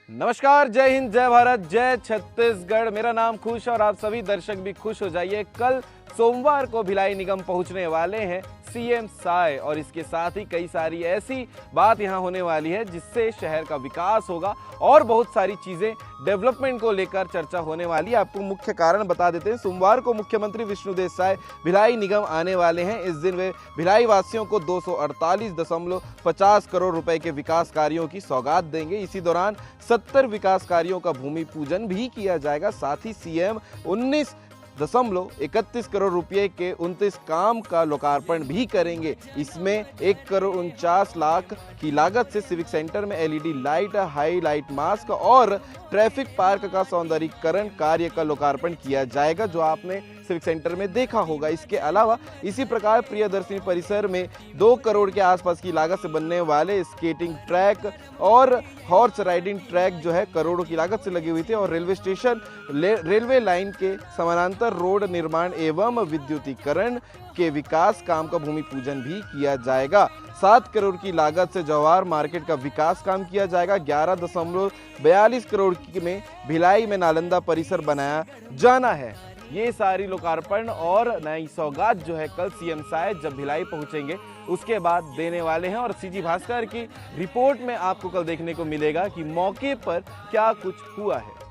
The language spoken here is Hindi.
नमस्कार, जय हिंद, जय भारत, जय छत्तीसगढ़। मेरा नाम खुश और आप सभी दर्शक भी खुश हो जाइए। कल सोमवार को भिलाई निगम पहुंचने वाले हैं सीएम साय और इसके साथ ही कई सारी ऐसी बात यहां होने वाली है जिससे शहर का विकास होगा और बहुत सारी चीजें डेवलपमेंट को लेकर चर्चा होने वाली है। आपको मुख्य कारण बता देते हैं। सोमवार को मुख्यमंत्री विष्णुदेव साय भिलाई निगम आने वाले हैं। इस दिन वे भिलाई वासियों को 248.50 करोड़ रुपए के विकास कार्यों की सौगात देंगे। इसी दौरान 70 विकास कार्यों का भूमि पूजन भी किया जाएगा। साथ ही सीएम 19.31 करोड़ रुपए के 29 काम का लोकार्पण भी करेंगे। इसमें 1.49 करोड़ की लागत से सिविक सेंटर में एलईडी लाइट, हाईलाइट मास्क और ट्रैफिक पार्क का सौंदर्यीकरण कार्य का लोकार्पण किया जाएगा, जो आपने सिविक सेंटर में देखा होगा। इसके अलावा इसी प्रकार प्रियदर्शनी परिसर में 2 करोड़ के आसपास की लागत से बनने वाले स्केटिंग ट्रैक और हॉर्स राइडिंग ट्रैक जो है करोड़ों की लागत से लगी हुई थी और रेलवे स्टेशन रेलवे लाइन के समानांतर रोड निर्माण एवं विद्युतीकरण के विकास काम का भूमि पूजन भी किया जाएगा। 7 करोड़ की लागत से जवाहर मार्केट का विकास काम किया जाएगा। 11.42 करोड़ में भिलाई में नालंदा परिसर बनाया जाना है। ये सारी लोकार्पण और नई सौगात जो है कल सीएम साय जब भिलाई पहुंचेंगे उसके बाद देने वाले हैं। और सीजी भास्कर की रिपोर्ट में आपको कल देखने को मिलेगा कि मौके पर क्या कुछ हुआ है।